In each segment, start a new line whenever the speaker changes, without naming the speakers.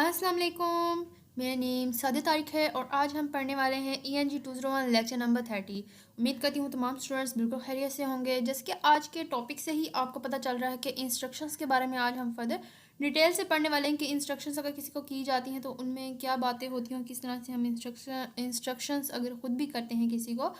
अस्सलाम वालेकुम। मेरा नेम सादिया तारिक है और आज हम पढ़ने वाले हैं ENG 201 लेक्चर नंबर 30। उम्मीद करती हूँ तमाम स्टूडेंट्स बिल्कुल खैरियत से होंगे। जैसे कि आज के टॉपिक से ही आपको पता चल रहा है कि इंस्ट्रक्शंस के बारे में आज हम फर्दर डिटेल से पढ़ने वाले हैं कि इंस्ट्रक्शंस अगर किसी को की जाती हैं तो उनमें क्या बातें होती हैं, किस तरह से हम इंस्ट्रक्शंस अगर ख़ुद भी करते हैं किसी को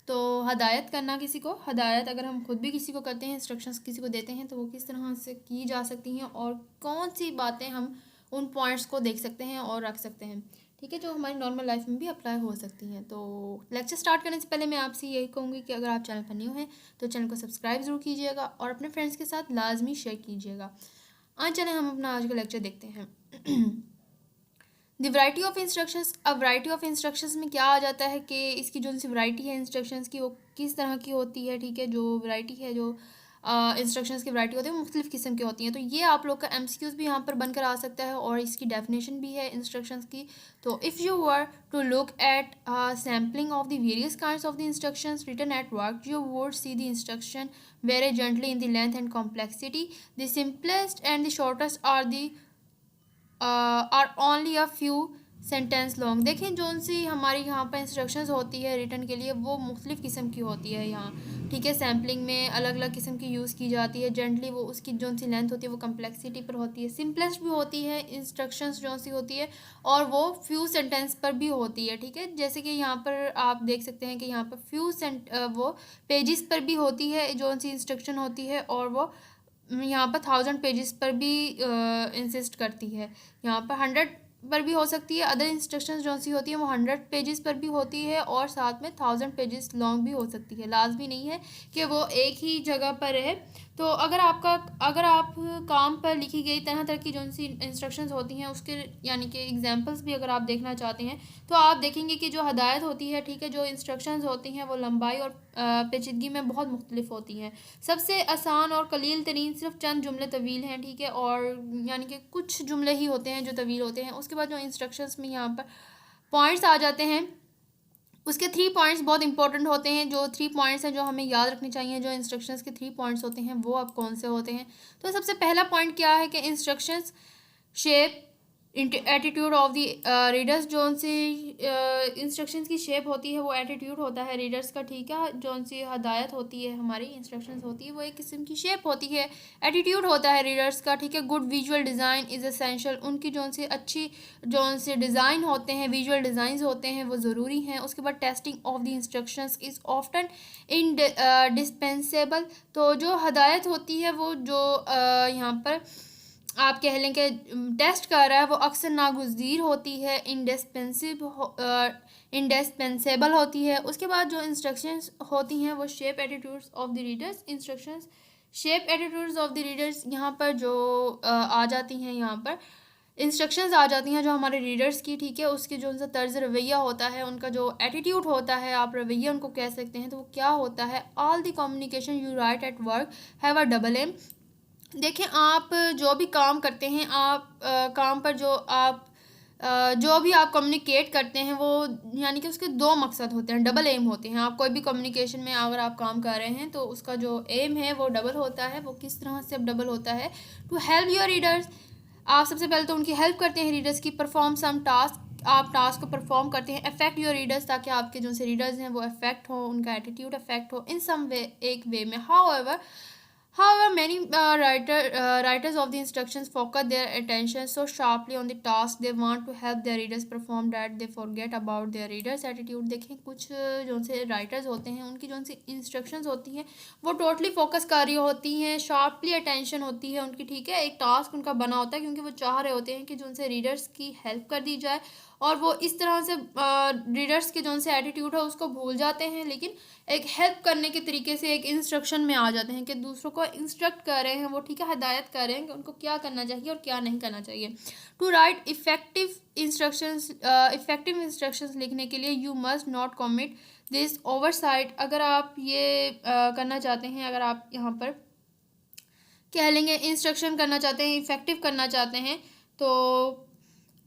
तो हदायत करना, किसी को हदायत अगर हम खुद भी किसी को करते हैं, इंस्ट्रक्शंस किसी को देते हैं तो वो किस तरह से की जा सकती हैं और कौन सी बातें हम उन पॉइंट्स को देख सकते हैं और रख सकते हैं, ठीक है, जो हमारी नॉर्मल लाइफ में भी अप्लाई हो सकती हैं। तो लेक्चर स्टार्ट करने से पहले मैं आपसे यही कहूँगी कि अगर आप चैनल पर न्यू हैं तो चैनल को सब्सक्राइब ज़रूर कीजिएगा और अपने फ्रेंड्स के साथ लाजमी शेयर कीजिएगा। आज चलें हम अपना आज का लेक्चर देखते हैं। The variety of instructions. अब वैरायटी ऑफ इंस्ट्रक्शंस में क्या आ जाता है कि इसकी जो सी वैरायटी है इंस्ट्रक्शंस की वो किस तरह की होती है, ठीक है। जो वैरायटी है, जो इंस्ट्रक्शंस की वैरायटी होती है वो मुख्तलिफ़ किस्म की होती हैं। तो ये आप लोग का MCQs भी यहाँ पर बनकर आ सकता है और इसकी डेफिनेशन भी है इंस्ट्रक्शंस की। तो if you were to look at sampling of the various kinds of the instructions written at work, you would see the instruction very gently in the length and complexity. The simplest and the shortest are only a few sentence long. देखें जो सी हमारी यहाँ पर instructions होती है return के लिए वो मुख्तलिफ़ किस्म की होती है यहाँ, ठीक है। सैम्पलिंग में अलग अलग किस्म की यूज़ की जाती है। जेंटली वो उसकी जो सी लेंथ होती है वो कम्प्लेक्सिटी पर होती है। सिंपलेस्ट भी होती है इंस्ट्रक्शंस जो सी होती है और वो फ्यू सेंटेंस पर भी होती है, ठीक है। जैसे कि यहाँ पर आप देख सकते हैं कि यहाँ पर वो पेजेस पर भी होती है जो सी इंस्ट्रक्शन होती है और वो यहाँ पर 1000 पेजेस पर भी इंसिस्ट करती है। यहाँ पर 100 पर भी हो सकती है। अदर इंस्ट्रक्शंस जो सी होती है वो 100 पेजेस पर भी होती है और साथ में 1000 पेजेस लॉन्ग भी हो सकती है। लाजमी नहीं है कि वो एक ही जगह पर रहे। तो अगर आप काम पर लिखी गई तरह तरह की जो सी इंस्ट्रक्शंस होती हैं उसके यानी कि एग्जांपल्स भी अगर आप देखना चाहते हैं तो आप देखेंगे कि जो हदायत होती है, ठीक है, जो इंस्ट्रक्शंस होती हैं वो लंबाई और पेचीदगी में बहुत मुख्तलिफ होती हैं। सबसे आसान और कलील तरीन सिर्फ चंद जुमले तवील हैं, ठीक है, और यानी कि कुछ जुमले ही होते हैं जो तवील होते हैं। उसके बाद जो इंस्ट्रक्शंस में यहाँ पर पॉइंट्स आ जाते हैं, उसके 3 पॉइंट्स बहुत इंपॉर्टेंट होते हैं। जो 3 पॉइंट्स हैं जो हमें याद रखने चाहिए, जो इंस्ट्रक्शंस के 3 पॉइंट्स होते हैं वो अब कौन से होते हैं। तो सबसे पहला पॉइंट क्या है कि instructions shape attitude of the readers. जो सी इंस्ट्रक्शंस की शेप होती है वो एटीट्यूड होता है रीडर्स का, ठीक है। जो सी हदायत होती है, हमारी इंस्ट्रक्शंस होती है वो एक किस्म की शेप होती है, एटीट्यूड होता है रीडर्स का, ठीक है। Good visual design is essential. उनकी जो सी अच्छी जो से डिज़ाइन होते हैं, विजुअल डिज़ाइन होते हैं वो ज़रूरी हैं। उसके बाद testing of the instructions is often in dispensable. तो जो हदायत होती है वो जो यहाँ पर आप कह लें कि टेस्ट कर रहा है वो अक्सर नागुज़ीर होती है, इंडिस्पेंसेबल होती है। उसके बाद जो इंस्ट्रक्शंस होती हैं वो shape attitudes of the readers. Instructions shape attitudes of the readers यहाँ पर जो आ जाती हैं, यहाँ पर इंस्ट्रक्शंस आ जाती हैं जो हमारे रीडर्स की, ठीक है। उसके जो उनका तर्ज रवैया होता है, उनका जो एटीट्यूड होता है, आप रवैया उनको कह सकते हैं, तो वो क्या होता है। All the communication you write at work have a double M. देखें आप जो भी काम करते हैं, आप काम पर जो भी आप कम्युनिकेट करते हैं वो यानी कि उसके 2 मकसद होते हैं, डबल एम होते हैं। आप कोई भी कम्युनिकेशन में अगर आप काम कर रहे हैं तो उसका जो एम है वो डबल होता है। वो किस तरह से अब डबल होता है, टू हेल्प योर रीडर्स। आप सबसे पहले तो उनकी हेल्प करते हैं रीडर्स की। परफॉर्म सम टास्क, आप टास्क को परफॉर्म करते हैं। अफेक्ट योर रीडर्स, ताकि आपके जो से रीडर्स हैं वो अफेक्ट हो, उनका एटीट्यूड अफेक्ट हो इन सम वे, एक वे में। However, many writers of the instructions focus their attention so sharply on the task they want to help their readers perform that they forget about their readers' attitude। देखें कुछ जो से writers होते हैं उनकी जो सी इंस्ट्रक्शंस होती हैं वो टोटली फोकस कर रही होती हैं, शार्पली अटेंशन होती है उनकी, ठीक है। एक टास्क उनका बना होता है क्योंकि वो चाह रहे होते हैं कि जो उनसे रीडर्स की हेल्प कर दी जाए और वो इस तरह से रीडर्स के जो से एटीट्यूड है उसको भूल जाते हैं, लेकिन एक हेल्प करने के तरीके से एक इंस्ट्रक्शन में आ जाते हैं कि दूसरों को इंस्ट्रक्ट कर रहे हैं वो, ठीक है, हदायत कर रहे हैं कि उनको क्या करना चाहिए और क्या नहीं करना चाहिए। टू राइट इफ़ेक्टिव इंस्ट्रक्शंस लिखने के लिए you must not commit this oversight. अगर आप ये करना चाहते हैं, अगर आप यहाँ पर कह लेंगे इंस्ट्रक्शन करना चाहते हैं, इफ़ेक्टिव करना चाहते हैं, तो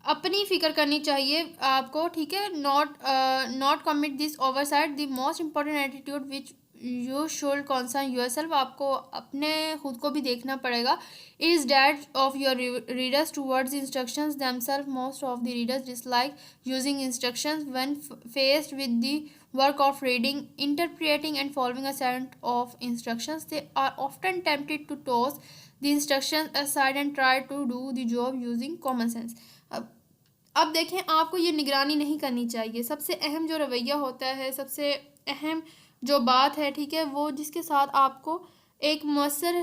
अपनी फ़िक्र करनी चाहिए आपको, ठीक है। Not commit this oversight. The most important attitude which you should concern yourself, आपको अपने खुद को भी देखना पड़ेगा। Is that of your readers towards instructions themselves, most of the readers dislike using instructions when faced with the work of reading, interpreting and following a set of instructions. They are often tempted to toss the instructions aside and try to do the job using common sense. अब देखें, आपको ये निगरानी नहीं करनी चाहिए। सबसे अहम जो रवैया होता है, सबसे अहम जो बात है, ठीक है, वो जिसके साथ आपको एक मौसर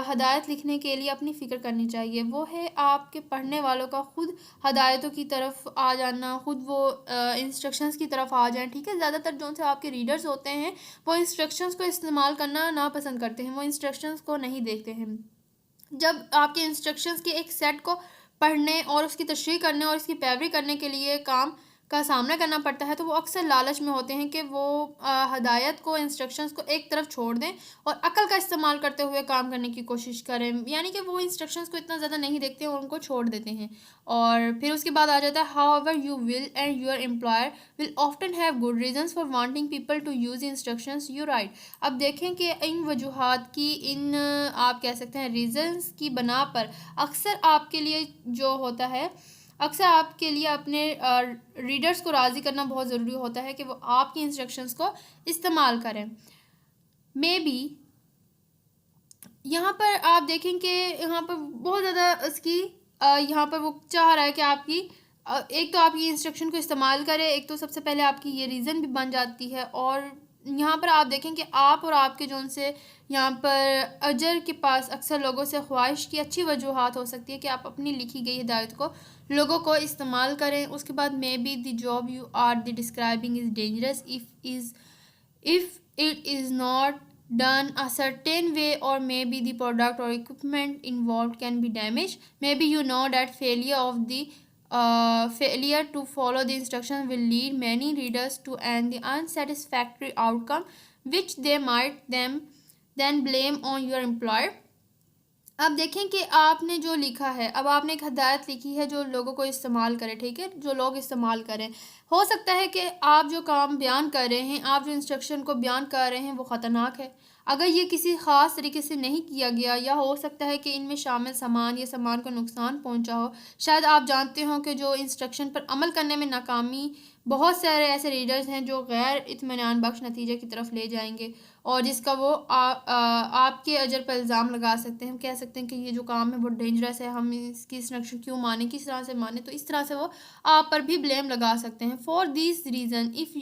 हदायत लिखने के लिए अपनी फ़िक्र करनी चाहिए, वो है आपके पढ़ने वालों का खुद हदायतों की तरफ आ जाना, खुद वो इंस्ट्रक्शंस की तरफ आ जाएं। ठीक है, ज़्यादातर जो से आपके रीडर्स होते हैं वो इंस्ट्रक्शंस को इस्तेमाल करना नापसंद करते हैं, वो इंस्ट्रक्शंस को नहीं देखते हैं। जब आपके इंस्ट्रक्शंस के एक सेट को पढ़ने और उसकी तशरीह करने और उसकी पैरवी करने के लिए काम का सामना करना पड़ता है, तो वो अक्सर लालच में होते हैं कि वो हदायत को, इंस्ट्रक्शंस को एक तरफ छोड़ दें और अक्ल का इस्तेमाल करते हुए काम करने की कोशिश करें। यानी कि वो इंस्ट्रक्शंस को इतना ज़्यादा नहीं देखते और उनको छोड़ देते हैं। और फिर उसके बाद आ जाता है however you will and your employer will often have good reasons for wanting people to use instructions you write. अब देखें कि इन वजूहात की, इन आप कह सकते हैं रीजंस की बना पर अक्सर आपके लिए जो होता है, अक्सर आपके लिए अपने रीडर्स को राज़ी करना बहुत ज़रूरी होता है कि वो आपकी इंस्ट्रक्शंस को इस्तेमाल करें। मे बी यहाँ पर आप देखें कि यहाँ पर बहुत ज़्यादा इसकी यहाँ पर वो चाह रहा है कि आपकी एक तो आपकी इंस्ट्रक्शन को इस्तेमाल करें, एक तो सबसे पहले आपकी ये रीज़न भी बन जाती है। और यहाँ पर आप देखें कि आप और आपके जो उनसे यहाँ पर अजर के पास अक्सर लोगों से ख्वाहिश की अच्छी वजूहात हो सकती है कि आप अपनी लिखी गई हिदायत को लोगों को इस्तेमाल करें। उसके बाद may be the job you are the describing is dangerous if it is not done a certain way, or maybe the product or equipment involved can be damaged. Maybe you know that failure to follow the instructions will lead many readers to an unsatisfactory outcome, which they might then blame on your employer. अब देखें कि आपने जो लिखा है, अब आपने एक हदायत लिखी है जो लोगों को इस्तेमाल करें, ठीक है, जो लोग इस्तेमाल करें। हो सकता है कि आप जो काम बयान कर रहे हैं, आप जो इंस्ट्रक्शन को बयान कर रहे हैं, वो ख़तरनाक है अगर ये किसी ख़ास तरीके से नहीं किया गया, या हो सकता है कि इनमें शामिल सामान या सामान को नुकसान पहुंचा हो। शायद आप जानते हो कि जो इंस्ट्रक्शन पर अमल करने में नाकामी बहुत सारे ऐसे रीडर्स हैं जो गैर इत्मीनान बख्श नतीजे की तरफ ले जाएंगे और जिसका वो आपके अजर पर इल्ज़ाम लगा सकते हैं। हम कह सकते हैं कि ये जो काम है वो डेंजरस है, हम इसकी इंस्ट्रक्शन क्यों माने, किस तरह से माने, तो इस तरह से वो आप पर भी ब्लेम लगा सकते हैं। For this reason if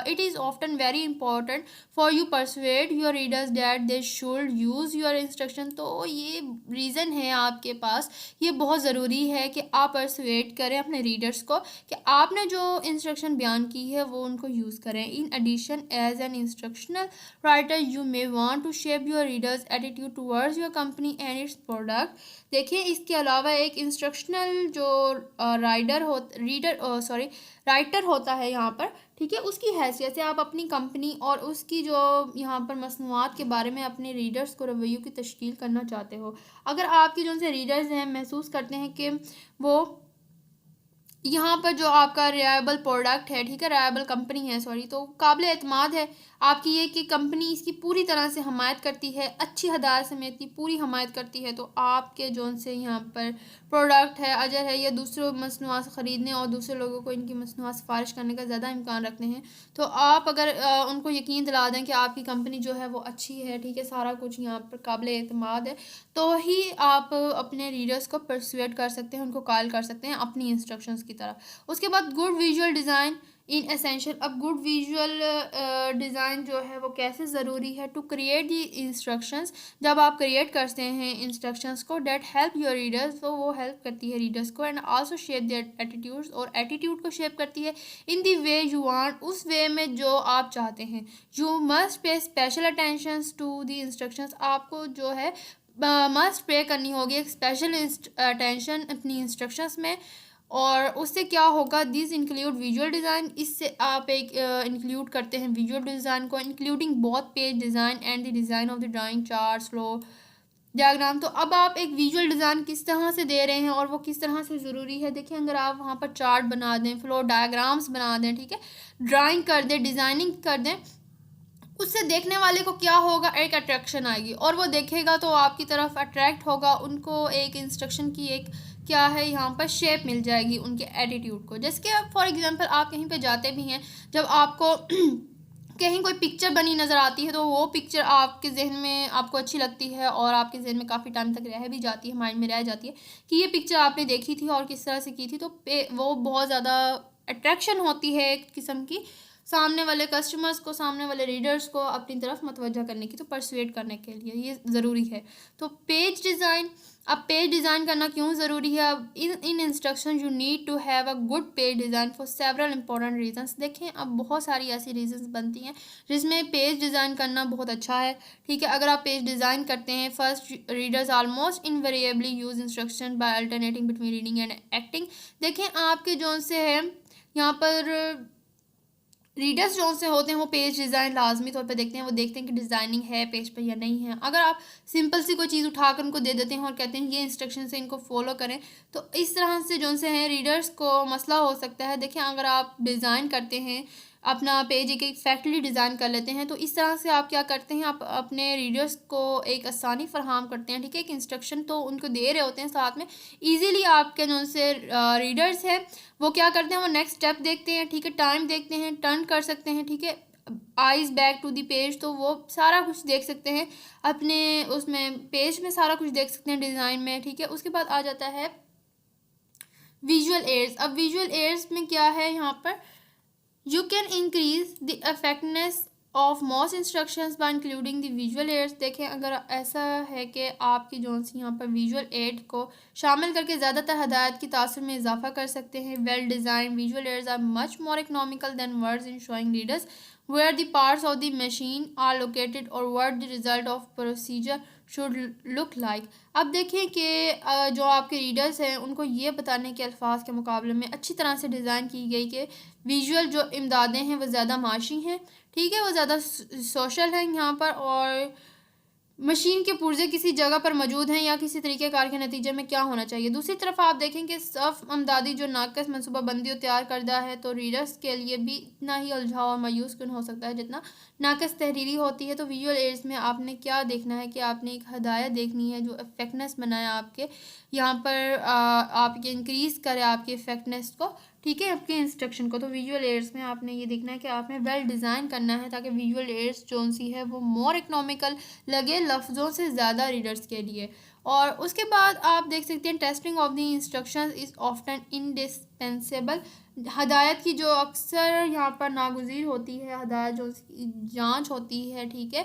it is often very important for you persuade your readers that they should use your instruction. तो ये रीज़न है आपके पास, ये बहुत ज़रूरी है कि आप परसुएड करें अपने रीडर्स को कि आपने जो इंस्ट्रक्शन बयान की है वो उनको यूज़ करें। In addition as an instructional writer you may want to shape your readers attitude towards your company and its product. देखिए, इसके अलावा एक इंस्ट्रक्शनल जो राइटर होता है यहाँ पर, ठीक है, उसकी हैसियत से आप अपनी कंपनी और उसकी जो यहाँ पर मसनूआत के बारे में अपने रीडर्स को रवैयों की तश्कील करना चाहते हो। अगर आपके जो से रीडर्स हैं महसूस करते हैं कि वो यहाँ पर जो आपका रिलायबल प्रोडक्ट है, ठीक है, रिलायबल कंपनी है, तो काबिल एतमाद है आपकी ये कि कंपनी इसकी पूरी तरह से हमायत करती है, अच्छी हदायत समेत की पूरी हमायत करती है, तो आपके जो से यहाँ पर प्रोडक्ट है, अजर है, या दूसरों मसनूआत ख़रीदने और दूसरे लोगों को इनकी मसनूआत सिफारिश करने का ज़्यादा इम्कान रखते हैं। तो आप अगर उनको यकीन दिला दें कि आपकी कंपनी जो है वो अच्छी है, ठीक है, सारा कुछ यहाँ पर काबिल एतमाद है, तो ही आप अपने रीडर्स को परसुएड कर सकते हैं, उनको कायल कर सकते हैं अपनी इंस्ट्रक्शंस की तरह। उसके बाद good visual design in essential. अब गुड विजुअल डिज़ाइन जो है वो कैसे ज़रूरी है टू क्रिएट दी इंस्ट्रक्शंस। जब आप क्रिएट करते हैं इंस्ट्रक्शंस को, डेट हेल्प योर रीडर्स, तो वो हेल्प करती है रीडर्स को, and also shape there attitudes, और एटीट्यूड को शेप करती है इन दी वे यू वांट, उस वे में जो आप चाहते हैं। You must pay special attention to the instructions, आपको जो है मस्ट पे करनी होगी एक स्पेशल अटेंशन अपनी इंस्ट्रक्शंस में। और उससे क्या होगा, दिस इंक्लूड विजुअल डिज़ाइन, इससे आप एक इंक्लूड करते हैं विजुअल डिज़ाइन को, including both page design and the design of the drawing, charts, flow diagram. तो अब आप एक विजुअल डिज़ाइन किस तरह से दे रहे हैं और वो किस तरह से ज़रूरी है। देखिए, अगर आप वहाँ पर चार्ट बना दें, फ्लो डायग्राम्स बना दें, ठीक है, ड्राइंग कर दें, डिज़ाइनिंग कर दें, उससे देखने वाले को क्या होगा, एक अट्रैक्शन आएगी और वो देखेगा तो आपकी तरफ अट्रैक्ट होगा, उनको एक इंस्ट्रक्शन की एक क्या है यहाँ पर शेप मिल जाएगी उनके एटीट्यूड को। जैसे कि फॉर एग्जांपल आप कहीं पे जाते भी हैं, जब आपको कहीं कोई पिक्चर बनी नज़र आती है तो वो पिक्चर आपके जहन में आपको अच्छी लगती है और आपके जहन में काफ़ी टाइम तक रह भी जाती है, माइंड में रह जाती है कि ये पिक्चर आपने देखी थी और किस तरह से की थी, तो वो बहुत ज़्यादा अट्रैक्शन होती है एक किस्म की सामने वाले कस्टमर्स को, सामने वाले रीडर्स को अपनी तरफ मतवज्जा करने की, तो परसुएट करने के लिए ये ज़रूरी है। तो पेज डिज़ाइन, अब पेज डिज़ाइन करना क्यों ज़रूरी है? अब in instruction you need to have a good page design for several important reasons. देखें अब बहुत सारी ऐसी रीजंस बनती हैं जिसमें पेज डिज़ाइन करना बहुत अच्छा है, ठीक है। अगर आप पेज डिज़ाइन करते हैं, first readers almost invariably use instruction by alternating between reading and acting. देखें आपके जोन से है यहाँ पर रीडर्स जो से होते हैं वो पेज डिज़ाइन लाजमी तौर पे देखते हैं, वो देखते हैं कि डिज़ाइनिंग है पेज पे या नहीं है। अगर आप सिंपल सी कोई चीज़ उठाकर उनको दे देते हैं और कहते हैं ये इंस्ट्रक्शन से इनको फॉलो करें, तो इस तरह से जो से हैं रीडर्स को मसला हो सकता है। देखिए अगर आप डिज़ाइन करते हैं अपना पेज एक इफेक्टली डिज़ाइन कर लेते हैं, तो इस तरह से आप क्या करते हैं, आप अपने रीडर्स को एक आसानी फराहम करते हैं, ठीक है। एक इंस्ट्रक्शन तो उनको दे रहे होते हैं, साथ में ईजीली आपके जो से रीडर्स हैं वो क्या करते हैं, वो नेक्स्ट स्टेप देखते हैं, ठीक है, टाइम देखते हैं, टर्न कर सकते हैं, ठीक है, eyes back to the page, तो वो सारा कुछ देख सकते हैं अपने उसमें पेज में, सारा कुछ देख सकते हैं डिज़ाइन में, ठीक है। उसके बाद आ जाता है विजुअल एड्स। अब विजुअल एड्स में क्या है यहाँ पर, you can increase the effectiveness of most instructions by including the visual aids। देखें अगर ऐसा है कि आपकी जो सी यहाँ पर विजुअल एड को शामिल करके ज़्यादातर हदायत की तासुर में इजाफा कर सकते हैं। Well design visual aids are much more economical than words in showing readers where the parts of the machine are located or what the result of procedure should look like। अब देखें कि जो आपके रीडर्स हैं उनको ये बताने के अल्फाज के मुकाबले में अच्छी तरह से डिज़ाइन की गई कि विजुअल जो इमदादें हैं वो ज़्यादा माशी हैं, ठीक है, वो ज़्यादा सोशल हैं यहाँ पर, और मशीन के पुर्जे किसी जगह पर मौजूद हैं या किसी तरीक़ेकार के नतीजे में क्या होना चाहिए। दूसरी तरफ आप देखें कि सफ़ अमदादी जो नाकस मनसूबाबंदी और तैयार करदा है, तो रीडर्स के लिए भी इतना ही उलझाव और मायूस कुन हो सकता है जितना नाकस तहरीरी होती है। तो विजुअल एड्स में आपने क्या देखना है कि आपने एक हदायत देखनी है जो इफेक्टनेस बनाए आपके यहाँ पर आपके इंक्रीज़ करे आपके इफेक्टनेस को, ठीक है, आपके इंस्ट्रक्शन को। तो विजुअल एड्स में आपने ये देखना है कि आपने वेल डिज़ाइन करना है ताकि विजुअल एड्स जो सी है वो मोर इकनॉमिकल लगे लफ्ज़ों से ज़्यादा रीडर्स के लिए। और उसके बाद आप देख सकते हैं testing of the instructions is often indispensable. हदायत की जो अक्सर यहाँ पर नागुज़ीर होती है, हदायत जो जांच होती है, ठीक है,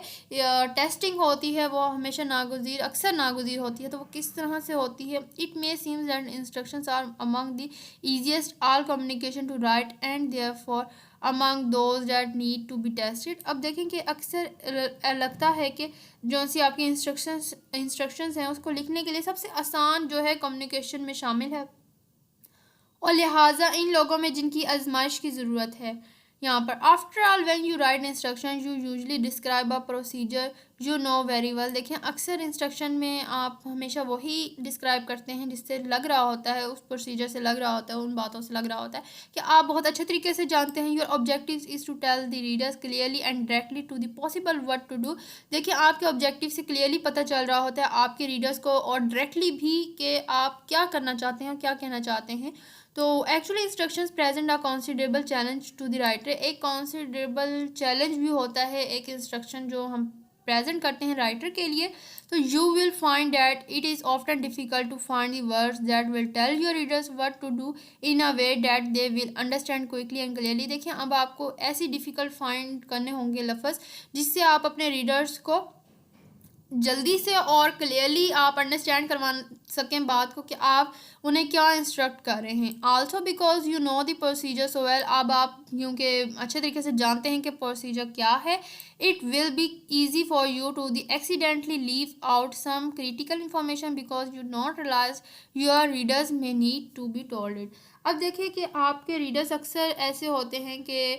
टेस्टिंग होती है, वो हमेशा नागुज़ीर अक्सर नागुज़ीर होती है। तो वो किस तरह से होती है, it may seems that instructions are among the easiest all communication to write and therefore among those that need to be tested. अब देखें कि अक्सर लगता है कि जो सी आपकी इंस्ट्रक्शंस हैं उसको लिखने के लिए सबसे आसान जो है कम्युनिकेशन में शामिल है, और लिहाजा इन लोगों में जिनकी आजमाइश की ज़रूरत है यहाँ पर। After all when you right instruction you usually describe a procedure you know very well. देखें अक्सर इंस्ट्रक्शन में आप हमेशा वही डिस्क्राइब करते हैं जिससे लग रहा होता है, उस प्रोसीजर से लग रहा होता है, उन बातों से लग रहा होता है कि आप बहुत अच्छे तरीके से जानते हैं। Your objective is to tell the readers clearly and directly to the possible what to do. देखिए आपके ऑब्जेक्टिव से क्लियरली पता चल रहा होता है आपके रीडर्स को, और डायरेक्टली भी कि आप क्या करना चाहते हैं और क्या कहना चाहते हैं। तो actually instructions present a considerable challenge to the writer. एक कंसिडरेबल चैलेंज भी होता है एक इंस्ट्रक्शन जो हम प्रेजेंट करते हैं राइटर के लिए। तो you will find that it is often difficult to find the words that will tell your readers what to do in a way that they will understand quickly and clearly. देखिए अब आपको ऐसी difficult find करने होंगे लफ्ज़ जिससे आप अपने रीडर्स को जल्दी से और क्लियरली आप अंडरस्टैंड करवा सकें बात को कि आप उन्हें क्या इंस्ट्रक्ट कर रहे हैं। Also because you know the procedure so well. अब आप क्योंकि अच्छे तरीके से जानते हैं कि प्रोसीजर क्या है, it will be easy for you to the accidentally leave out some critical information because you not realize your readers may need to be told it. अब देखिए कि आपके रीडर्स अक्सर ऐसे होते हैं कि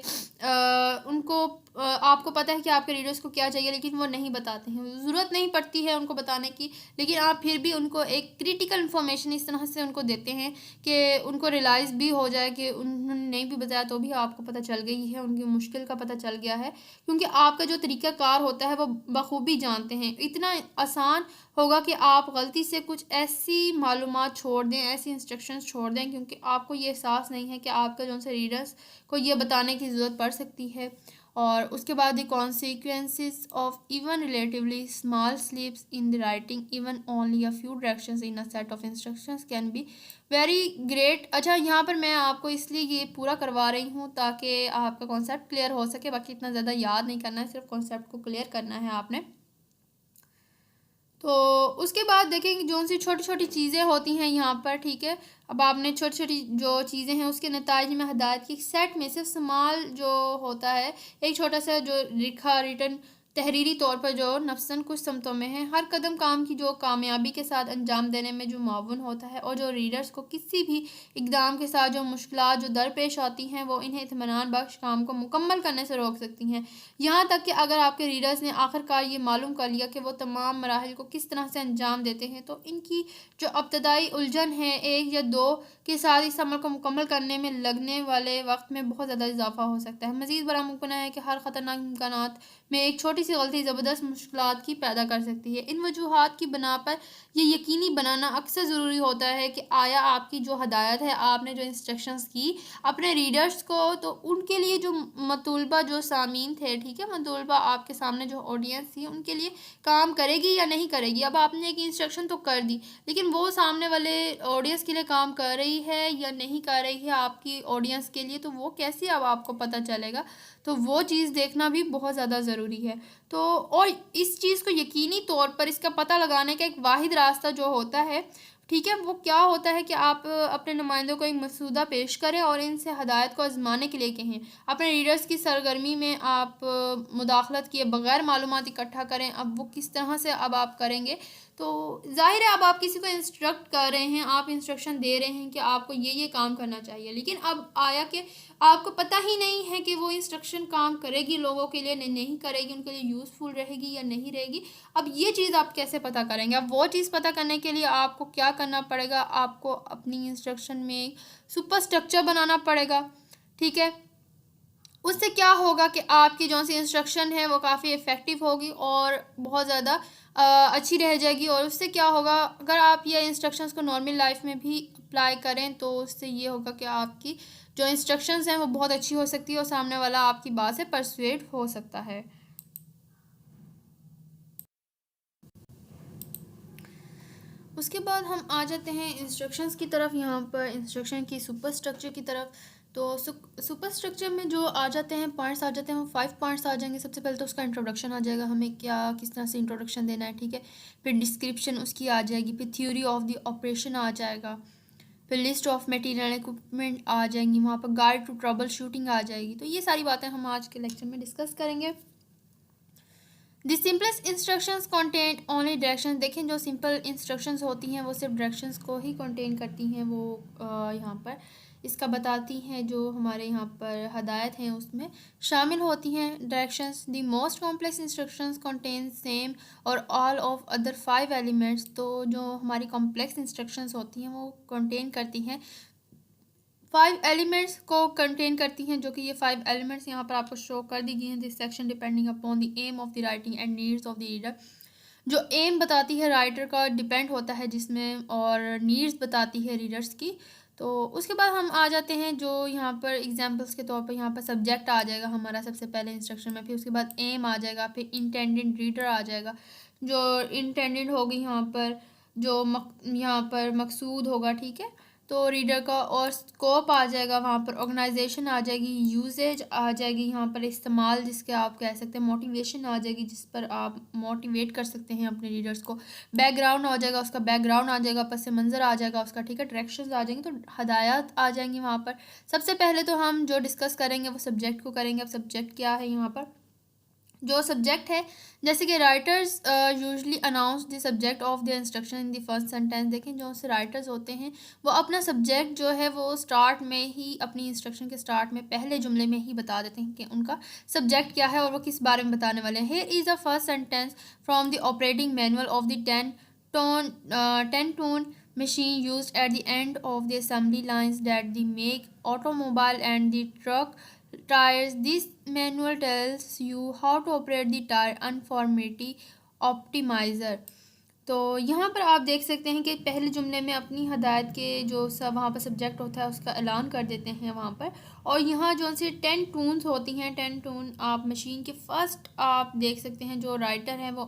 उनको आपको पता है कि आपके रीडर्स को क्या चाहिए लेकिन वो नहीं बताते हैं, ज़रूरत नहीं पड़ती है उनको बताने की, लेकिन आप फिर भी उनको एक क्रिटिकल इन्फॉर्मेशन इस तरह से उनको देते हैं कि उनको रियलाइज़ भी हो जाए कि उन्होंने नहीं भी बताया तो भी आपको पता चल गई है, उनकी मुश्किल का पता चल गया है, क्योंकि आपका जो तरीक़ाकार होता है वो बखूबी जानते हैं। इतना आसान होगा कि आप गलती से कुछ ऐसी मालूमात छोड़ दें, ऐसी इंस्ट्रक्शंस छोड़ दें, क्योंकि आपको ये एहसास नहीं है कि आपका जो से रीडर्स को ये बताने की ज़रूरत पड़ सकती है। और उसके बाद the consequences of even relatively small slips in the writing, even only a few directions in a set of instructions can be very great. अच्छा, यहाँ पर मैं आपको इसलिए ये पूरा करवा रही हूँ ताकि आपका कॉन्सेप्ट क्लियर हो सके, बाकी इतना ज़्यादा याद नहीं करना है, सिर्फ कॉन्सेप्ट को क्लियर करना है आपने। तो उसके बाद देखेंगे जो सी छोटी छोटी चीज़ें होती हैं यहाँ पर, ठीक है। अब आपने छोटी छोटी जो चीज़ें हैं उसके नताइज में हदायत की सेट में सिर्फ समाल जो होता है, एक छोटा सा जो लिखा रिटन तहरीरी तौर पर जो नफ्सन कुछ समतों में है, हर कदम काम की जो कामयाबी के साथ अंजाम देने में जो मावन होता है, और जो रीडर्स को किसी भी इकदाम के साथ जो मुश्किलात जो दरपेश आती हैं वो इन्हें इत्मीनान बख्श काम को मुकम्मल करने से रोक सकती हैं। यहाँ तक कि अगर आपके रीडर्स ने आखिरकार ये मालूम कर लिया कि वो तमाम मराहल को किस तरह से अंजाम देते हैं, तो इनकी जो इब्तदाई उलझन है एक या दो के साथ इस अमल को मुकम्मल करने में लगने वाले वक्त में बहुत ज़्यादा इजाफा हो सकता है। मज़ीद बड़ा मुमकिन है कि हर ख़तरनाक इम्कानात में एक छोटी सी गलती ज़बरदस्त मुश्किलात की पैदा कर सकती है। इन वजूहात की बना पर यह यकीनी बनाना अक्सर ज़रूरी होता है कि आया आपकी जो हदायत है, आपने जो इंस्ट्रक्शंस की अपने रीडर्स को, तो उनके लिए जो मतलूबा जो सामीन थे, ठीक है, मतलूबा आपके सामने जो ऑडियंस थी, उनके लिए काम करेगी या नहीं करेगी। अब आपने एक इंस्ट्रक्शन तो कर दी, लेकिन वो सामने वाले ऑडियंस के लिए काम कर रही है या नहीं कर रही है आपकी ऑडियंस के लिए, तो वो कैसे अब आपको पता चलेगा। तो वो चीज़ देखना भी बहुत ज़्यादा ज़रूरी है। तो और इस चीज़ को यकीनी तौर पर इसका पता लगाने का एक वाहिद रास्ता जो होता है, ठीक है, वो क्या होता है कि आप अपने नुमाइंदों को एक मसूदा पेश करें और इनसे हदायत को आजमाने के लिए कहें। अपने रीडर्स की सरगर्मी में आप मुदाखलत किए बगैर मालूमात इकट्ठा करें। अब वो किस तरह से अब आप करेंगे, तो ज़ाहिर है अब आप किसी को इंस्ट्रक्ट कर रहे हैं, आप इंस्ट्रक्शन दे रहे हैं कि आपको ये काम करना चाहिए, लेकिन अब आया कि आपको पता ही नहीं है कि वो इंस्ट्रक्शन काम करेगी लोगों के लिए, नहीं करेगी, उनके लिए यूज़फुल रहेगी या नहीं रहेगी। अब ये चीज़ आप कैसे पता करेंगे। अब वो चीज़ पता करने के लिए आपको क्या करना पड़ेगा, आपको अपनी इंस्ट्रक्शन में सुपर स्ट्रक्चर बनाना पड़ेगा, ठीक है। उससे क्या होगा कि आपकी जो सी इंस्ट्रक्शन है वो काफ़ी इफ़ेक्टिव होगी और बहुत ज़्यादा अच्छी रह जाएगी। और उससे क्या होगा, अगर आप ये इंस्ट्रक्शंस को नॉर्मल लाइफ में भी अप्लाई करें तो उससे ये होगा कि आपकी जो इंस्ट्रक्शंस हैं वो बहुत अच्छी हो सकती है और सामने वाला आपकी बात से परसुएड हो सकता है। उसके बाद हम आ जाते हैं इंस्ट्रक्शंस की तरफ, यहाँ पर इंस्ट्रक्शन की सुपर स्ट्रक्चर की तरफ। तो सुपर स्ट्रक्चर में जो आ जाते हैं पॉइंट्स आ जाते हैं, वो 5 पॉइंट्स आ जाएंगे। सबसे पहले तो उसका इंट्रोडक्शन आ जाएगा, हमें क्या किस तरह से इंट्रोडक्शन देना है, ठीक है। फिर डिस्क्रिप्शन उसकी आ जाएगी, फिर थ्योरी ऑफ द ऑपरेशन आ जाएगा, फिर लिस्ट ऑफ मटेरियल इक्विपमेंट आ जाएंगी, वहाँ पर गाइड टू ट्रबल शूटिंग आ जाएगी। तो ये सारी बातें हम आज के लेक्चर में डिस्कस करेंगे। The simplest instructions content only directions. देखें जो सिंपल इंस्ट्रक्शंस होती हैं वो सिर्फ डायरेक्शंस को ही कंटेन करती हैं, वो यहाँ पर इसका बताती हैं। जो हमारे यहाँ पर हदायत हैं उसमें शामिल होती हैं directions. The most complex instructions contain same और ऑल ऑफ अदर 5 एलिमेंट्स। तो जो हमारी कॉम्प्लेक्स इंस्ट्रक्शंस होती हैं वो कंटेन करती हैं 5 एलिमेंट्स को कंटेन करती हैं, जो कि ये 5 एलिमेंट्स यहाँ पर आपको शो कर दी गई हैं। This section depending upon the aim of the writing and needs of the reader. जो एम बताती है राइटर का डिपेंड होता है जिसमें, और नीड्स बताती है रीडर्स की। तो उसके बाद हम आ जाते हैं जो यहाँ पर एग्जांपल्स के तौर पर, यहाँ पर सब्जेक्ट आ जाएगा हमारा सबसे पहले इंस्ट्रक्शन में, फिर उसके बाद एम आ जाएगा, फिर इंटेंडेड रीडर आ जाएगा। जो इंटेंडेड होगी यहाँ पर, जो यहाँ पर मकसूद होगा, ठीक है, तो रीडर का, और स्कोप आ जाएगा वहाँ पर, ऑर्गेनाइजेशन आ जाएगी, यूजेज आ जाएगी यहाँ पर, इस्तेमाल जिसके आप कह सकते हैं, मोटिवेशन आ जाएगी जिस पर आप मोटिवेट कर सकते हैं अपने रीडर्स को, बैकग्राउंड आ जाएगा, उसका बैकग्राउंड आ जाएगा, पस मंज़र आ जाएगा उसका, ठीक है, डायरेक्शंस आ जाएंगे, तो हदायत आ जाएंगी वहाँ पर। सबसे पहले तो हम जो डिस्कस करेंगे वो सब्जेक्ट को करेंगे। अब सब्जेक्ट क्या है यहाँ पर, जो सब्जेक्ट है, जैसे कि writers usually announce the subject of the instruction in the first sentence. देखें जो से राइटर्स होते हैं वो अपना सब्जेक्ट जो है वो स्टार्ट में ही, अपनी इंस्ट्रक्शन के स्टार्ट में पहले जुमले में ही बता देते हैं कि उनका सब्जेक्ट क्या है और वो किस बारे में बताने वाले हैं। Here is the first sentence from the operating manual of the 10 tone machine used at the end of the assembly lines that the make automobile and the truck tires. This manual tells you how to operate the tire uniformity optimizer. तो यहाँ पर आप देख सकते हैं कि पहले जुमले में अपनी हदायत के जो सब वहाँ पर सब्जेक्ट होता है उसका ऐलान कर देते हैं वहाँ पर। और यहाँ जो सी 10 टून्स होती हैं, 10 टून आप मशीन के फर्स्ट आप देख सकते हैं जो राइटर हैं वो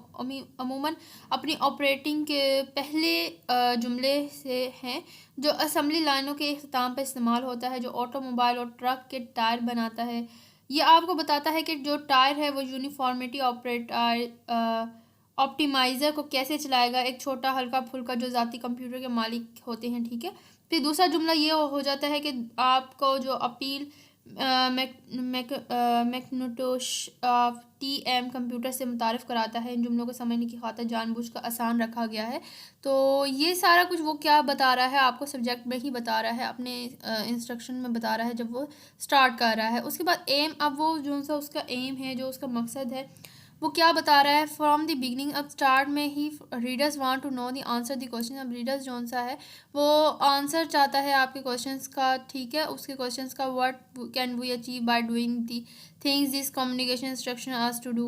अमूमन अपनी ऑपरेटिंग के पहले जुमले से हैं जो असम्बली लाइनों के अख्ताम पर इस्तेमाल होता है, जो ऑटोमोबाइल और ट्रक के टायर बनाता है। ये आपको बताता है कि जो टायर है वो यूनिफॉर्मिटी ऑप्टिमाइज़र को कैसे चलाएगा, एक छोटा हल्का फुल्का जो ज़ाती कंप्यूटर के मालिक होते हैं, ठीक है। फिर दूसरा जुमला ये हो जाता है कि आपको जो अपील मैकनोटोश TM कंप्यूटर से मुतारफ़ कराता है। इन जुमलों को समझने की खातिर जानबूझकर आसान रखा गया है। तो ये सारा कुछ वो क्या बता रहा है आपको, सब्जेक्ट में ही बता रहा है, अपने इंस्ट्रक्शन में बता रहा है जब वो स्टार्ट कर रहा है। उसके बाद एम, अब वो जो सा उसका एम है, जो उसका मकसद है वो क्या बता रहा है फ्रॉम द बिगनिंग। अब स्टार्ट में ही readers want to know the answer the question. अब रीडर्स जो सा है वो आंसर चाहता है आपके क्वेश्चंस का, ठीक है, उसके क्वेश्चंस का। What can we achieve by doing the things this communication instruction asked to do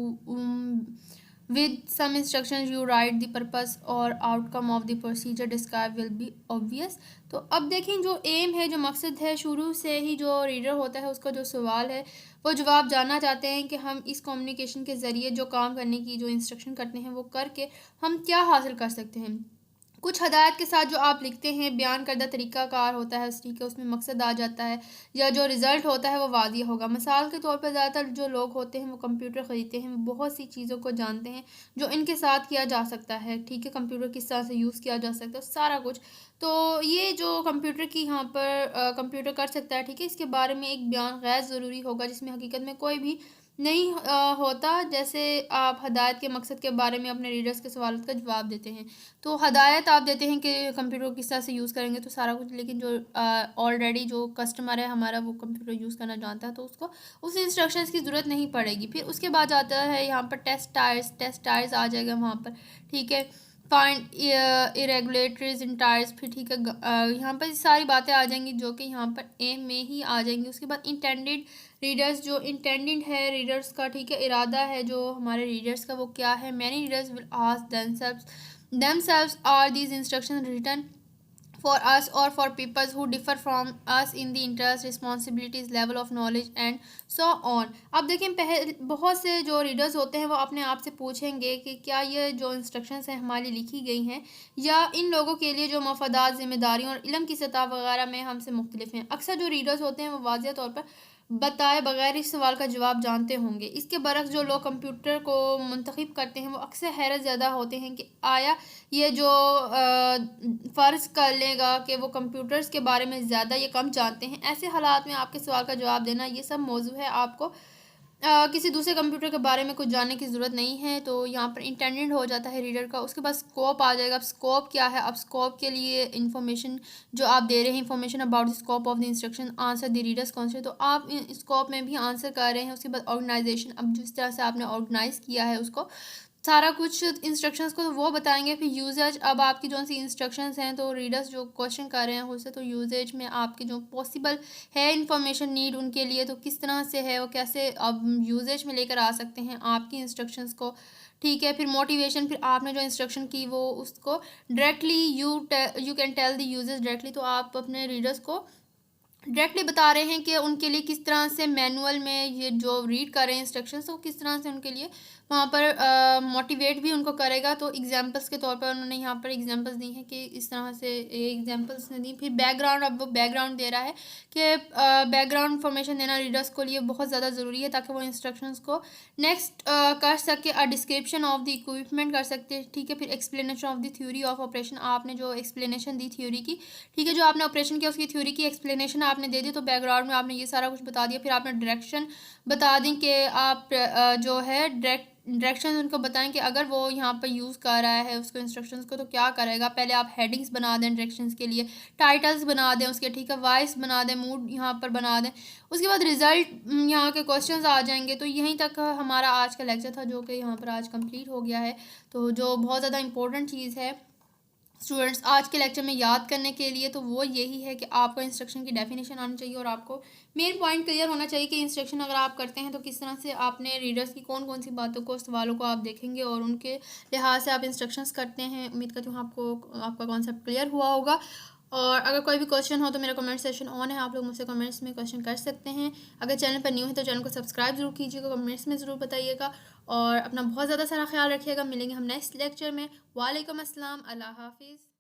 with some instructions you write the purpose or outcome of the procedure described will be obvious। तो अब देखें जो M है, जो मकसद है, शुरू से ही जो रीडर होता है उसका जो सवाल है वो जवाब जानना चाहते हैं कि हम इस कम्युनिकेशन के ज़रिए जो काम करने की जो इंस्ट्रक्शन करते हैं वो करके हम क्या हासिल कर सकते हैं। कुछ हदायत के साथ जो आप लिखते हैं बयान करदा तरीक़ाकार होता है, ठीक है, उसमें मकसद आ जाता है या जो रिज़ल्ट होता है वो वाज़िह होगा। मिसाल के तौर पर ज़्यादातर जो लोग होते हैं वो कंप्यूटर ख़रीदते हैं, वो बहुत सी चीज़ों को जानते हैं जो इनके साथ किया जा सकता है, ठीक है, कंप्यूटर किस तरह से यूज़ किया जा सकता है, सारा कुछ। तो ये जो कंप्यूटर की यहाँ पर कंप्यूटर कर सकता है, ठीक है, इसके बारे में एक बयान गैर ज़रूरी होगा जिसमें हकीकत में कोई भी नहीं होता। जैसे आप हदायत के मकसद के बारे में अपने रीडर्स के सवाल का जवाब देते हैं, तो हदायत आप देते हैं कि कंप्यूटर को किस तरह से यूज़ करेंगे तो सारा कुछ, लेकिन जो ऑलरेडी जो कस्टमर है हमारा वो कंप्यूटर यूज़ करना जानता है तो उसको उस इंस्ट्रक्शंस की ज़रूरत नहीं पड़ेगी। फिर उसके बाद आता है यहाँ पर टेस्ट टायर्स आ जाएगा वहाँ पर, ठीक है, फाइंड इरेगुलेटरीज इन टायर्स, फिर ठीक है, यहाँ पर सारी बातें आ जाएंगी जो कि यहाँ पर एम में ही आ जाएंगी। उसके बाद इंटेंडेड रीडर्स, जो इंटेंडेड है रीडर्स का, ठीक है, इरादा है जो हमारे रीडर्स का वो क्या है। Many readers will ask themselves are these instructions written for us or for people who differ from us in the interest, responsibilities, level of knowledge and so on। अब देखें पहले बहुत से जो रीडर्स होते हैं वो अपने आप से पूछेंगे कि क्या ये जो इंस्ट्रक्शंस हैं हमारी लिखी गई हैं या इन लोगों के लिए जो मफादात, जिम्मेदारियों और इल्म की सतह वगैरह में हमसे मुख्तलिफ हैं। अक्सर जो रीडर्स होते हैं वो वाज़ेह तौर पर बताए बगैर इस सवाल का जवाब जानते होंगे। इसके बरक्स जो लोग कंप्यूटर को मुंतखब करते हैं वो अक्सर हैरत ज़्यादा होते हैं कि आया ये जो फ़र्ज़ कर लेगा कि वो कंप्यूटर्स के बारे में ज़्यादा या कम जानते हैं। ऐसे हालात में आपके सवाल का जवाब देना ये सब मौजू है, आपको किसी दूसरे कंप्यूटर के बारे में कुछ जानने की ज़रूरत नहीं है। तो यहाँ पर इंटेंडेड हो जाता है रीडर का। उसके बाद स्कोप आ जाएगा। अब स्कोप क्या है, अब स्कोप के लिए इंफॉर्मेशन जो आप दे रहे हैं, information about the scope of the instruction answer the readers concept, तो आप स्कोप में भी आंसर कर रहे हैं। उसके बाद ऑर्गेनाइजेशन, अब जिस तरह से आपने ऑर्गेनाइज़ किया है उसको सारा कुछ इंस्ट्रक्शंस को वो बताएंगे। फिर यूजेज, अब आपकी जो सी इंस्ट्रक्शंस हैं तो रीडर्स जो क्वेश्चन कर रहे हैं उससे, तो यूजेज में आपके जो पॉसिबल है इंफॉर्मेशन नीड उनके लिए तो किस तरह से है वो कैसे अब यूजेज में लेकर आ सकते हैं आपकी इंस्ट्रक्शंस को, ठीक है। फिर मोटिवेशन, फिर आपने जो इंस्ट्रक्शन की वो उसको directly you can tell the uses directly, तो आप अपने रीडर्स को डायरेक्टली बता रहे हैं कि उनके लिए किस तरह से मैनुअल में ये जो रीड कर रहे हैं इंस्ट्रक्शंस तो किस तरह से उनके लिए वहाँ पर मोटिवेट भी उनको करेगा। तो एग्जांपल्स के तौर पर उन्होंने यहाँ पर एग्जांपल्स दी हैं कि इस तरह से एग्जांपल्स ने दी। फिर बैकग्राउंड, अब वो बैकग्राउंड दे रहा है कि बैकग्राउंड इंफॉर्मेशन देना रीडर्स को लिए बहुत ज़्यादा ज़रूरी है ताकि वो इंस्ट्रक्शंस को नेक्स्ट कर सके। डिस्क्रिप्शन ऑफ द इक्विपमेंट कर सकते हैं, ठीक है। फिर explanation of the theory of operation, आपने जो एक्सप्लेनेशन दी थ्योरी की, ठीक है, जो आपने ऑपरेशन किया उसकी थ्योरी की एक्सप्लेनेशन आपने दे दी। तो बैकग्राउंड में आपने ये सारा कुछ बता दिया। फिर आपने डायरेक्शन बता दी कि आप जो है डायरेक्शन उनको बताएं कि अगर वो यहाँ पर यूज़ कर रहा है उसको इंस्ट्रक्शंस को तो क्या करेगा। पहले आप हेडिंग्स बना दें डायरेक्शंस के लिए, टाइटल्स बना दें उसके, ठीक है, वॉइस बना दें, मूड यहाँ पर बना दें। उसके बाद रिज़ल्ट यहाँ के क्वेश्चंस आ जाएंगे। तो यहीं तक हमारा आज का लेक्चर था जो कि यहाँ पर आज कंप्लीट हो गया है। तो जो बहुत ज़्यादा इंपॉर्टेंट चीज़ है स्टूडेंट्स आज के लेक्चर में याद करने के लिए तो वो यही है कि आपको इंस्ट्रक्शन की डेफिनेशन आनी चाहिए और आपको मेन पॉइंट क्लियर होना चाहिए कि इंस्ट्रक्शन अगर आप करते हैं तो किस तरह से आपने रीडर्स की कौन कौन सी बातों को, सवालों को आप देखेंगे और उनके लिहाज से आप इंस्ट्रक्शंस करते हैं। उम्मीद करती हूँ आपको आपका कॉन्सेप्ट क्लियर हुआ होगा। और अगर कोई भी क्वेश्चन हो तो मेरा कमेंट सेशन ऑन है, आप लोग मुझसे कमेंट्स में क्वेश्चन कर सकते हैं। अगर चैनल पर न्यू है तो चैनल को सब्सक्राइब जरूर कीजिएगा, कमेंट्स में ज़रूर बताइएगा और अपना बहुत ज़्यादा सारा ख्याल रखिएगा। मिलेंगे हम नेक्स्ट लेक्चर में। वालेकुम अस्सलाम, अल्लाह हाफिज़।